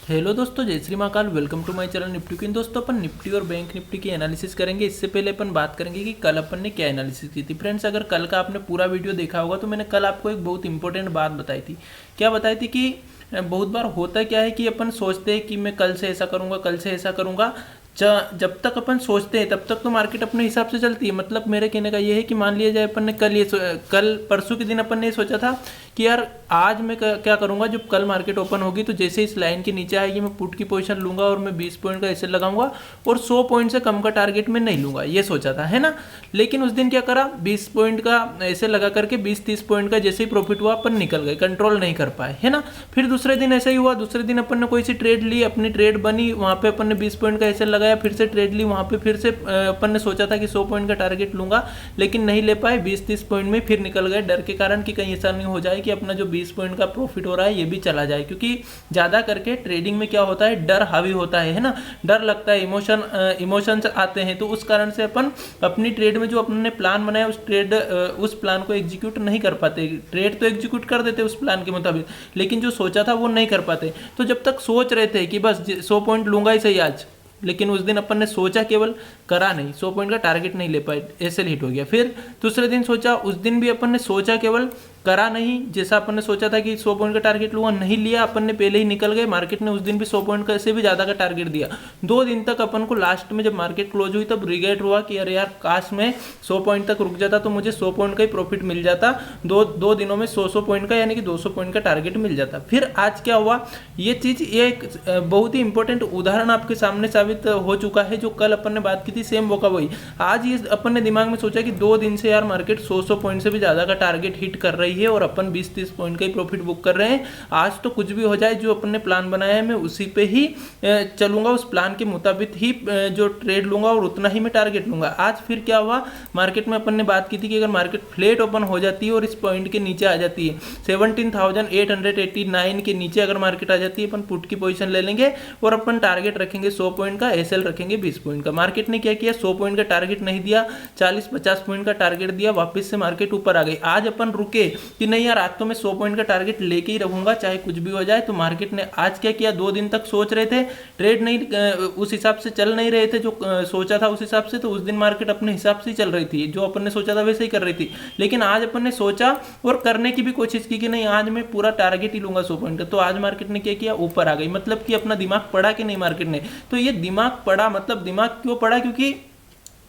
Hello दोस्तों, जय Shri Mahakal. Welcome to my channel Nifty queen. दोस्तों अपन निफ्टी और बैंक निफ्टी की एनालिसिस करेंगे। इससे पहले अपन बात करेंगे कि कल अपन ने क्या एनालिसिस की थी। फ्रेंड्स, अगर कल का आपने पूरा वीडियो देखा होगा तो मैंने कल आपको एक बहुत इंपॉर्टेंट बात बताई थी। क्या बताई थी कि बहुत बार होता क्या है कि अपन सोचते हैं कि मैं कल से ऐसा करूँगा, कल से ऐसा करूँगा। जब तक अपन सोचते हैं तब तक तो मार्केट अपने हिसाब से चलती है। मतलब मेरे कहने का ये है कि मान लिया जाए अपन ने कल परसों के दिन अपन ने सोचा था कि यार आज मैं क्या करूंगा, जब कल मार्केट ओपन होगी तो जैसे इस लाइन के नीचे आएगी मैं पुट की पोजीशन लूंगा और मैं 20 पॉइंट का ऐसे लगाऊंगा और 100 पॉइंट से कम का टारगेट में नहीं लूंगा, ये सोचा था, है ना। लेकिन उस दिन क्या करा, 20 पॉइंट का ऐसे लगा करके 20-30 पॉइंट का जैसे ही प्रॉफिट हुआ अपन निकल गए, कंट्रोल नहीं कर पाए, है ना। फिर दूसरे दिन ऐसा ही हुआ। दूसरे दिन अपन ने कोई सी ट्रेड ली, अपनी ट्रेड बनी, वहां पे अपन ने 20 पॉइंट का ऐसे लगाया, फिर से ट्रेड ली, वहां पे फिर से अपन ने सोचा था कि 100 पॉइंट का टारगेट लूंगा, लेकिन नहीं ले पाए, 20-30 पॉइंट में फिर निकल गए, डर के कारण कि कहीं ऐसा नहीं हो जाए कि अपना जो 20 पॉइंट का प्रॉफिट हो रहा है ये भी चला जाए। क्योंकि ज्यादा करके ट्रेडिंग में क्या होता है, डर हावी होता है ना। डर लगता है, इमोशंस आते हैं, तो उस कारण से अपन अपनी ट्रेड में जो अपने प्लान बनाया उस प्लान को एग्जीक्यूट नहीं कर पाते। ट्रेड तो एग्जीक्यूट कर देते उस प्लान के मुताबिक, लेकिन जो सोचा था वो नहीं कर पाते। तो जब तक सोच रहे थे कि बस 100 पॉइंट लूंगा ही सही आज, लेकिन उस दिन अपन ने सोचा केवल, करा नहीं, 100 पॉइंट का टारगेट नहीं ले पाए, ऐसे हिट हो गया। फिर दूसरे दिन सोचा, उस दिन भी अपन ने सोचा केवल, करा नहीं जैसा अपन ने सोचा था कि 100 पॉइंट का टारगेट लूंगा, नहीं लिया, अपन ने पहले ही निकल गए। मार्केट ने उस दिन भी 100 पॉइंट का से भी ज्यादा का टारगेट दिया। 2 दिन तक अपन को लास्ट में जब मार्केट क्लोज हुई तब रिग्रेट हुआ कि अरे यार काश मैं 100 पॉइंट तक रुक जाता तो मुझे 100 पॉइंट का ही प्रॉफिट मिल जाता, दो दिनों में 100 पॉइंट का यानी कि 200 पॉइंट का टारगेट मिल जाता। फिर आज क्या हुआ, ये एक बहुत ही इंपॉर्टेंट उदाहरण आपके सामने साबित हो चुका है। जो कल अपन ने बात की थी सेम वो का वही आज ये अपन ने दिमाग में सोचा कि 2 दिन से यार मार्केट 100 पॉइंट से भी ज्यादा का टारगेट हिट कर रही है और अपन 20-30 पॉइंट का ही प्रॉफिट बुक कर रहे हैं। आज तो कुछ भी हो जाए, जो अपन ने प्लान बनाया है मैं उसी पे ही चलूंगा, उस प्लान के मुताबिक ही जो ट्रेड लूंगा और उतना ही मैं टारगेट लूंगा। आज फिर क्या हुआ, मार्केट में अपन ने बात की थी कि अगर मार्केट फ्लैट ओपन हो जाती है और इस पॉइंट के नीचे आ जाती है 17,889 के नीचे अगर मार्केट आ जाती है, अपन पुट की पोजीशन ले लेंगे और अपन टारगेट रखेंगे 100 पॉइंट का, एसएल रखेंगे 20 पॉइंट का। मार्केट ने क्या किया, 100 पॉइंट का टारगेट नहीं दिया, 40-50 पॉइंट का टारगेट दिया, वापस से मार्केट ऊपर आ गई। आज अपन रुके कि नहीं यार आज तो मैं 100 पॉइंट का टारगेट लेके ही रहूंगा चाहे कुछ भी हो जाए। तो मार्केट ने आज क्या किया, 2 दिन तक सोच रहे थे, ट्रेड नहीं उस हिसाब से चल नहीं रहे थे जो सोचा था उस हिसाब से, तो उस दिन मार्केट अपने हिसाब से ही चल रही थी, जो अपन ने सोचा था वैसे ही कर रही थी। लेकिन आज अपन ने सोचा और करने की भी कोशिश की कि नहीं आज मैं पूरा टारगेट ही लूंगा 100 पॉइंट का, तो आज मार्केट ने क्या किया, ऊपर आ गई। मतलब कि अपना दिमाग पड़ा कि नहीं मार्केट ने, तो ये दिमाग पड़ा। मतलब दिमाग क्यों पड़ा, क्योंकि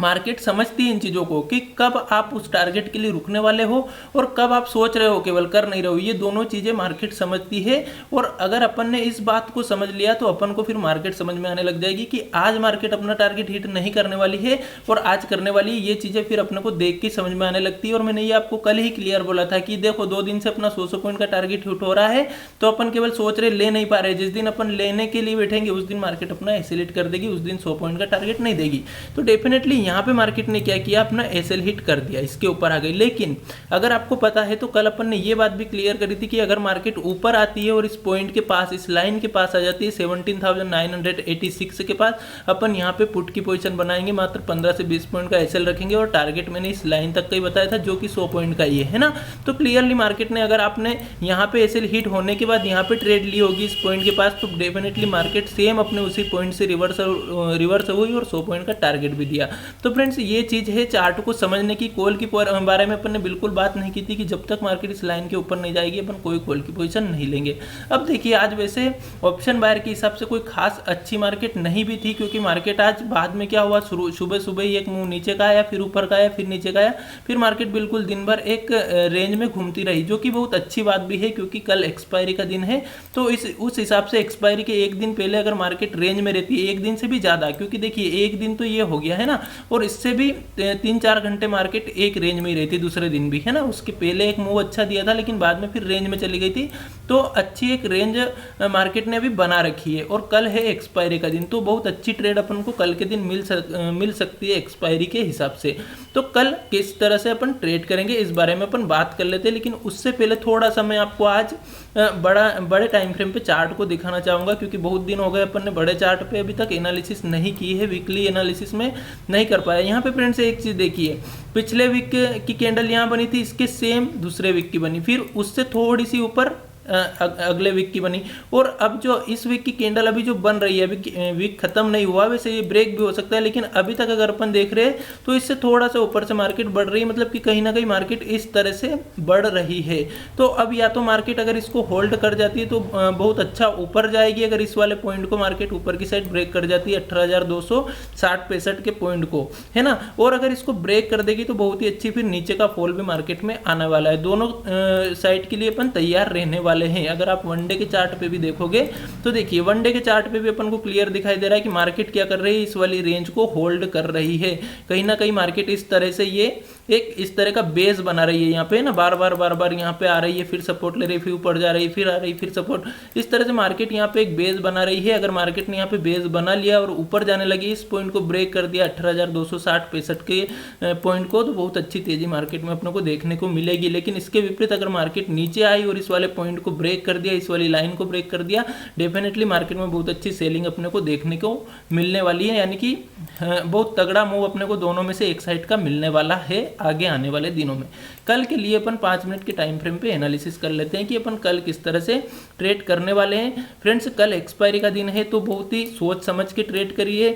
मार्केट समझती है इन चीज़ों को कि कब आप उस टारगेट के लिए रुकने वाले हो और कब आप सोच रहे हो केवल, कर नहीं रहे हो। ये दोनों चीज़ें मार्केट समझती है। और अगर अपन ने इस बात को समझ लिया तो अपन को फिर मार्केट समझ में आने लग जाएगी कि आज मार्केट अपना टारगेट हिट नहीं करने वाली है और आज करने वाली है। ये चीज़ें फिर अपने को देख के समझ में आने लगती है। और मैंने ये आपको कल ही क्लियर बोला था कि देखो 2 दिन से अपना 100 पॉइंट का टारगेट हिट हो रहा है, तो अपन केवल सोच रहे, ले नहीं पा रहे। जिस दिन अपन लेने के लिए बैठेंगे उस दिन मार्केट अपना एक्सीलेट कर देगी, उस दिन 100 पॉइंट का टारगेट नहीं देगी। तो डेफिनेटली यहाँ पे मार्केट ने क्या किया, अपना एसएल हिट कर दिया, इसके ऊपर आ गई। लेकिन अगर आपको पता है तो कल अपन ने ये बात भी क्लियर करी थी कि अगर मार्केट ऊपर आती है और इस पॉइंट के पास, इस लाइन के पास आ जाती है 17,986 के पास, अपन यहाँ पे पुट की पोजीशन बनाएंगे, मात्र 15 से 20 पॉइंट का एसएल रखेंगे और टारगेट मैंने इस लाइन तक का ही बताया था जो कि 100 पॉइंट का ये है ना। तो क्लियरली मार्केट ने, अगर आपने यहाँ पे एसएल हिट होने के बाद यहाँ पे ट्रेड ली होगी इस पॉइंट के पास, तो डेफिनेटली मार्केट सेम अपने उसी पॉइंट से रिवर्स हुई और 100 पॉइंट का टारगेट भी दिया। तो फ्रेंड्स ये चीज है, चार्ट को समझने की। कॉल की बारे में अपन ने बिल्कुल बात नहीं की थी कि जब तक मार्केट इस लाइन के ऊपर नहीं जाएगी अपन कोई कॉल की पोजीशन नहीं लेंगे। अब देखिए आज वैसे ऑप्शन बायर के हिसाब से कोई खास अच्छी मार्केट नहीं भी थी, क्योंकि मार्केट आज बाद में क्या हुआ, सुबह सुबह ही एक मुंह नीचे का आया, फिर ऊपर का आया, फिर नीचे का आया, फिर मार्केट बिल्कुल दिन भर एक रेंज में घूमती रही, जो कि बहुत अच्छी बात भी है क्योंकि कल एक्सपायरी का दिन है। तो उस हिसाब से एक्सपायरी के एक दिन पहले अगर मार्केट रेंज में रहती है, एक दिन से भी ज्यादा, क्योंकि देखिए एक दिन तो ये हो गया है ना, और इससे भी 3-4 घंटे मार्केट एक रेंज में ही रहती, दूसरे दिन भी है ना। उसके पहले एक मूव अच्छा दिया था लेकिन बाद में फिर रेंज में चली गई थी, तो अच्छी एक रेंज मार्केट ने अभी बना रखी है। और कल है एक्सपायरी का दिन, तो बहुत अच्छी ट्रेड अपन को कल के दिन मिल सकती है एक्सपायरी के हिसाब से। तो कल किस तरह से अपन ट्रेड करेंगे इस बारे में अपन बात कर लेते हैं, लेकिन उससे पहले थोड़ा सा मैं आपको आज बड़े टाइम फ्रेम पे चार्ट को दिखाना चाहूँगा, क्योंकि बहुत दिन हो गए अपन ने बड़े चार्ट पे अभी तक एनालिसिस नहीं की है, वीकली एनालिसिस में नहीं कर पाया। यहाँ पे फ्रेंड्स एक चीज़ देखिए, पिछले वीक की कैंडल यहाँ बनी थी, इसके सेम दूसरे वीक की बनी, फिर उससे थोड़ी सी ऊपर अगले वीक की बनी। और अब जो इस वीक की कैंडल अभी जो बन रही है, अभी वीक खत्म नहीं हुआ, वैसे ये ब्रेक भी हो सकता है, लेकिन अभी तक अगर अपन देख रहे हैं तो इससे थोड़ा सा ऊपर से मार्केट बढ़ रही है, मतलब कि कहीं ना कहीं मार्केट इस तरह से बढ़ रही है। तो अब या तो मार्केट अगर इसको होल्ड कर जाती है तो बहुत अच्छा ऊपर जाएगी, अगर इस वाले पॉइंट को मार्केट ऊपर की साइड ब्रेक कर जाती है 18,260-65 के पॉइंट को, है ना, और अगर इसको ब्रेक कर देगी तो बहुत ही अच्छी फिर नीचे का फॉल भी मार्केट में आने वाला है। दोनों साइड के लिए अपन तैयार रहने वाले हैं। अगर आप वनडे के चार्ट पे भी देखोगे तो देखिए वनडे के चार्ट पे भी अपन को क्लियर दिखाई दे रहा है कि मार्केट क्या कर रही है, इस वाली रेंज को होल्ड कर रही है। कहीं ना कहीं मार्केट इस तरह से ये एक इस तरह का बेस बना रही है, यहाँ पे ना बार बार यहाँ पे आ रही है, फिर सपोर्ट ले रही है, फिर ऊपर जा रही है, फिर आ रही है, फिर सपोर्ट, इस तरह से मार्केट यहाँ पे एक बेस बना रही है। अगर मार्केट ने यहाँ पे बेस बना लिया और ऊपर जाने लगी, इस पॉइंट को ब्रेक कर दिया 18,260-65 के पॉइंट को, तो बहुत अच्छी तेजी मार्केट में अपने को देखने को मिलेगी। लेकिन इसके विपरीत अगर मार्केट नीचे आई और इस वाले पॉइंट को ब्रेक कर दिया, इस वाली लाइन को ब्रेक कर दिया, डेफिनेटली मार्केट में बहुत अच्छी सेलिंग अपने को देखने को मिलने वाली है, यानी कि बहुत तगड़ा मूव अपने को दोनों में से एक साइड का मिलने वाला है आगे आने वाले दिनों में। कल के लिए अपन 5 मिनट के टाइम फ्रेम पे एनालिसिस कर लेते हैं कि अपन कल किस तरह से ट्रेड करने वाले हैं। फ्रेंड्स, कल एक्सपायरी का दिन है, तो बहुत ही सोच समझ के ट्रेड करिए।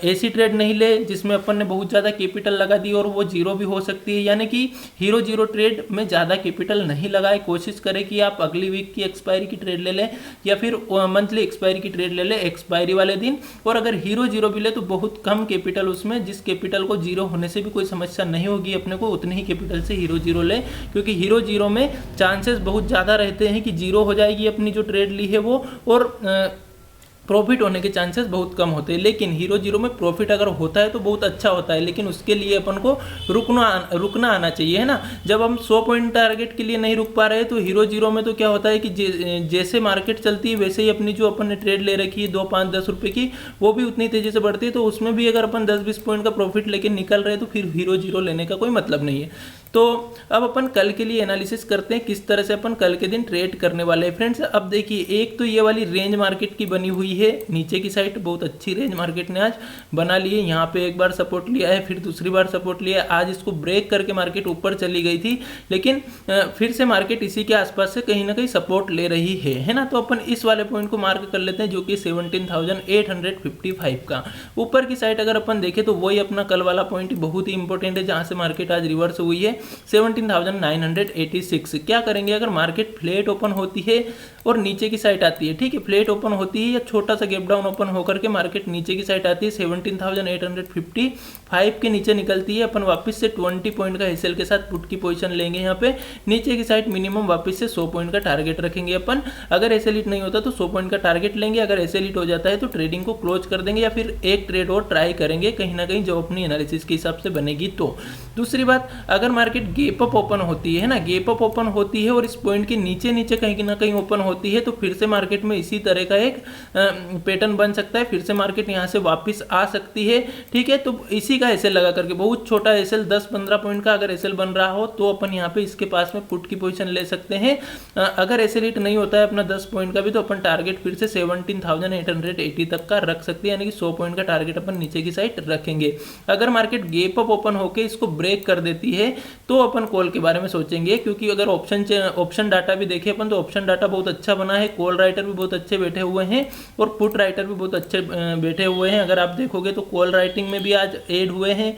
ऐसी ट्रेड नहीं ले जिसमें अपन ने बहुत ज़्यादा कैपिटल लगा दी और वो जीरो भी हो सकती है, यानी कि हीरो जीरो ट्रेड में ज़्यादा कैपिटल नहीं लगाए। कोशिश करें कि आप अगली वीक की एक्सपायरी की ट्रेड ले लें या फिर मंथली एक्सपायरी की ट्रेड ले लें एक्सपायरी वाले दिन, और अगर हीरो जीरो भी ले तो बहुत कम कैपिटल उसमें, जिस कैपिटल को जीरो होने से भी कोई समस्या नहीं होगी अपने को, उतने ही कैपिटल से हीरो जीरो ले, क्योंकि हीरो जीरो में चांसेस बहुत ज़्यादा रहते हैं कि जीरो हो जाएगी अपनी जो ट्रेड ली है वो, और प्रॉफिट होने के चांसेस बहुत कम होते हैं। लेकिन हीरो जीरो में प्रॉफिट अगर होता है तो बहुत अच्छा होता है, लेकिन उसके लिए अपन को रुकना आना चाहिए, है ना। जब हम 100 पॉइंट टारगेट के लिए नहीं रुक पा रहे हैं तो हीरो जीरो में तो क्या होता है कि जैसे मार्केट चलती है वैसे ही अपनी जो अपन ने ट्रेड ले रखी है 2, 5, 10 रुपये की, वो भी उतनी तेजी से बढ़ती है। तो उसमें भी अगर अपन 10-20 पॉइंट का प्रॉफिट लेके निकल रहे हैं तो फिर हीरो जीरो लेने का कोई मतलब नहीं है। तो अब अपन कल के लिए एनालिसिस करते हैं किस तरह से अपन कल के दिन ट्रेड करने वाले हैं। फ्रेंड्स, अब देखिए, एक तो ये वाली रेंज मार्केट की बनी हुई है नीचे की साइड, बहुत अच्छी रेंज मार्केट ने आज बना ली है। यहाँ पे एक बार सपोर्ट लिया है, फिर दूसरी बार सपोर्ट लिया है, आज इसको ब्रेक करके मार्केट ऊपर चली गई थी, लेकिन फिर से मार्केट इसी के आसपास से कहीं ना कहीं सपोर्ट ले रही है ना। तो अपन इस वाले पॉइंट को मार्क कर लेते हैं जो कि 17,855 का। ऊपर की साइड अगर अपन देखें तो वही अपना कल वाला पॉइंट बहुत ही इंपॉर्टेंट है, जहाँ से मार्केट आज रिवर्स हुई है 17,986। क्या करेंगे अगर मार्केट फ्लैट ओपन होती है और नीचे की साइड आती है, ठीक है, फ्लैट ओपन होती है या छोटा सा गैप डाउन ओपन होकर के मार्केट नीचे की साइड आती है 17,855 के नीचे निकलती है, अपन वापस से 20 पॉइंट का एसएल के साथ पुट की पोजीशन लेंगे। यहाँ पे नीचे की साइड मिनिमम वापस से 100 पॉइंट का टारगेट रखेंगे अपन। अगर एसएल हिट नहीं होता तो 100 पॉइंट का टारगेट लेंगे, अगर एसएल हिट हो जाता है तो ट्रेडिंग को क्लोज कर देंगे या फिर एक ट्रेड और ट्राई करेंगे कहीं ना कहीं जो अपनी एनालिसिस के हिसाब से बनेगी। तो दूसरी बात, अगर मार्केट गैप अप ओपन होती है ना, गैप अप ओपन होती है और इस पॉइंट के नीचे नीचे कहीं ना कहीं ओपन होती है, तो फिर से मार्केट में इसी तरह का एक पैटर्न बन सकता है, फिर से मार्केट यहाँ से वापस आ सकती है, ठीक है। तो इसी का एसएल लगा करके, बहुत छोटा एसएल 10-15 पॉइंट का अगर एसएल बन रहा हो तो अपन यहाँ पे इसके पास में पुट की पोजीशन ले सकते हैं। अगर एसएल हिट नहीं होता है अपना 10 पॉइंट का भी, तो अपन टारगेट फिर से 17,880 तक का रख सकते हैं, यानी कि 100 पॉइंट का टारगेट अपन नीचे की साइड रखेंगे। अगर मार्केट गैप अप ओपन होकर इसको ब्रेक कर देती है तो अपन कॉल के बारे में सोचेंगे, क्योंकि अगर ऑप्शन डाटा भी देखें अपन तो ऑप्शन डाटा बहुत अच्छा बना है, कॉल राइटर भी बहुत अच्छे बैठे हुए हैं और पुट राइटर भी बहुत अच्छे बैठे हुए हैं। अगर आप देखोगे तो कॉल राइटिंग में भी आज ऐड हुए हैं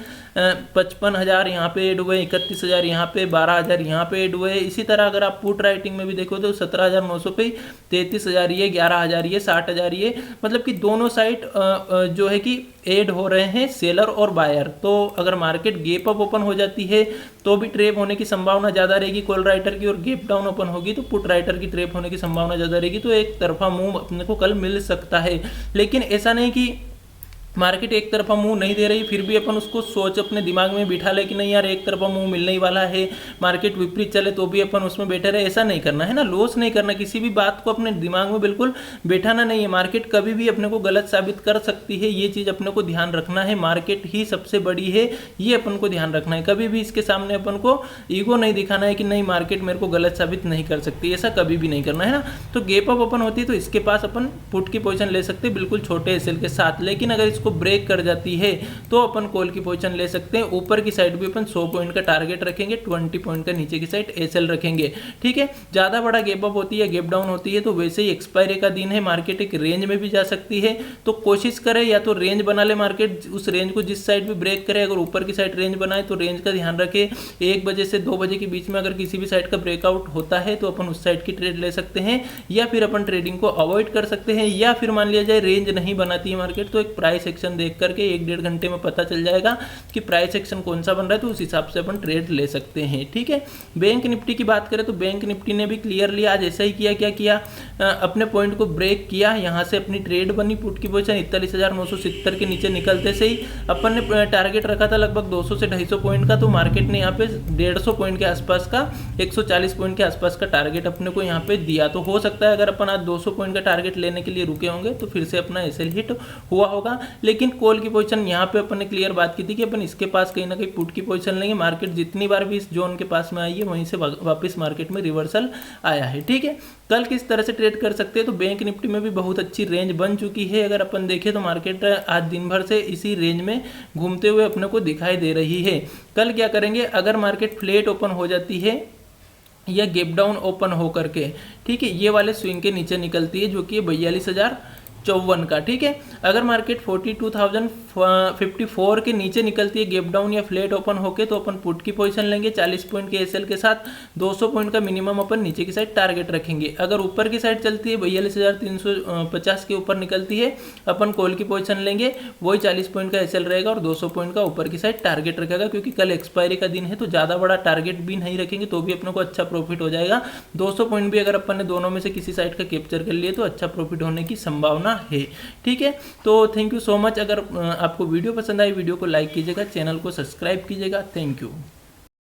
55,000 यहाँ पे ऐड हुए, 31,000 यहाँ पे, 12,000 यहाँ पे ऐड हुए। इसी तरह अगर आप पुट राइटिंग में भी देखो तो 17,900 पे 33,000 ये, 11,000 ये, 60,000 ये, मतलब कि दोनों साइड जो है कि ऐड हो रहे हैं सेलर और बायर। तो अगर मार्केट गैप अप ओपन हो जाती है तो भी ट्रेप होने की संभावना ज़्यादा रहेगी कॉल राइटर की, और गैप डाउन ओपन होगी तो पुट राइटर की ट्रेप होने की संभावना ज़्यादा रहेगी। तो एक तरफा मूव अपने को कल मिल सकता है, लेकिन ऐसा नहीं कि मार्केट एक तरफा मुंह नहीं दे रही फिर भी अपन उसको सोच अपने दिमाग में बिठा ले कि नहीं यार एक तरफा मुंह मिलने ही वाला है, मार्केट विपरीत चले तो भी अपन उसमें बैठे रहे। ऐसा नहीं करना है ना, लॉस नहीं करना, किसी भी बात को अपने दिमाग में बिल्कुल बैठाना नहीं है। मार्केट कभी भी अपने को गलत साबित कर सकती है, ये चीज़ अपने को ध्यान रखना है। मार्केट ही सबसे बड़ी है, ये अपन को ध्यान रखना है। कभी भी इसके सामने अपन को ईगो नहीं दिखाना है कि नहीं मार्केट मेरे को गलत साबित नहीं कर सकती, ऐसा कभी भी नहीं करना है ना। तो गैप अप ओपन होती है तो इसके पास अपन पुट की पोजीशन ले सकते हैं बिल्कुल छोटे एसएल के साथ, लेकिन अगर इसको इसको ब्रेक कर जाती है तो अपन कॉल की पोजीशन ले सकते हैं। ऊपर की साइड भी अपन 100 पॉइंट का टारगेट रखेंगे, 20 पॉइंट का नीचे की साइड एसएल रखेंगे। ठीक है, ज़्यादा बड़ा गैप अप होती है, गैप डाउन होती है तो वैसे ही एक्सपायरी का दिन है, मार्केट एक रेंज में भी जा सकती है। तो कोशिश करें या तो रेंज बना ले मार्केट, उस रेंज को जिस साइड भी ब्रेक करे, अगर ऊपर की साइड रेंज बनाए तो रेंज का ध्यान रखें। 1 बजे से 2 बजे के बीच में अगर किसी भी साइड का ब्रेकआउट होता है तो अपन उस साइड की ट्रेड ले सकते हैं, या फिर अपन ट्रेडिंग को अवॉइड कर सकते हैं। या फिर मान लिया जाए रेंज नहीं बनाती है मार्केट तो एक प्राइस एक्शन देख करके 1-1.5 घंटे में पता चल जाएगा कि प्राइस एक्शन कौन सा बन रहा है, तो उस हिसाब से अपन ट्रेड ले सकते हैं। ठीक है, बैंक निफ्टी की बात करें तो बैंक निफ्टी ने भी क्लियरली आज ऐसा ही किया। क्या किया, अपने पॉइंट को ब्रेक किया, यहाँ से अपनी ट्रेड बनी पुट की पोजीशन 41,970 के नीचे निकलते से ही अपन ने टारगेट रखा था लगभग 200 से 250 पॉइंट का, तो मार्केट ने यहाँ पे 150 पॉइंट के आसपास का, 140 पॉइंट के आसपास का टारगेट अपने को यहाँ पे दिया। तो हो सकता है अगर अपन आज 200 पॉइंट का टारगेट लेने के लिए रुके होंगे तो फिर से अपना एसएल हिट हुआ होगा। लेकिन कॉल की पोजीशन यहाँ पे अपन ने क्लियर बात की थी कि अपन इसके पास कहीं ना कहीं पुट की पोजीशन लेंगे। मार्केट जितनी बार भी इस जोन के पास में आई है वहीं से वापस मार्केट में रिवर्सल आया है। ठीक है, कल किस तरह से ट्रेड कर सकते हैं, तो बैंक निफ्टी में भी बहुत अच्छी रेंज बन चुकी है। अगर अपन देखें तो मार्केट आज दिन भर से इसी रेंज में घूमते हुए अपने को दिखाई दे रही है। कल क्या करेंगे, अगर मार्केट फ्लैट ओपन हो जाती है या गैप डाउन ओपन हो करके, ठीक है, ये वाले स्विंग के नीचे निकलती है जो कि 42,054 का। ठीक है, अगर मार्केट 42,054 के नीचे निकलती है गैप डाउन या फ्लैट ओपन होके तो अपन पुट की पोजीशन लेंगे 40 पॉइंट के एसएल के साथ, 200 पॉइंट का मिनिमम अपन नीचे की साइड टारगेट रखेंगे। अगर ऊपर की साइड चलती है 42,350 के ऊपर निकलती है अपन कॉल की पोजीशन लेंगे, वही 40 पॉइंट का एसएल रहेगा और 200 पॉइंट का ऊपर की साइड टारगेट रखेगा। क्योंकि कल एक्सपायरी का दिन है तो ज़्यादा बड़ा टारगेट भी नहीं रखेंगे तो भी अपने को अच्छा प्रॉफिट हो जाएगा। 200 पॉइंट भी अगर अपन ने दोनों में से किसी साइड का कैप्चर कर लिए तो अच्छा प्रॉफिट होने की संभावना है। ठीक है, तो थैंक यू सो मच। अगर आपको वीडियो पसंद आई वीडियो को लाइक कीजिएगा, चैनल को सब्सक्राइब कीजिएगा। Thank you.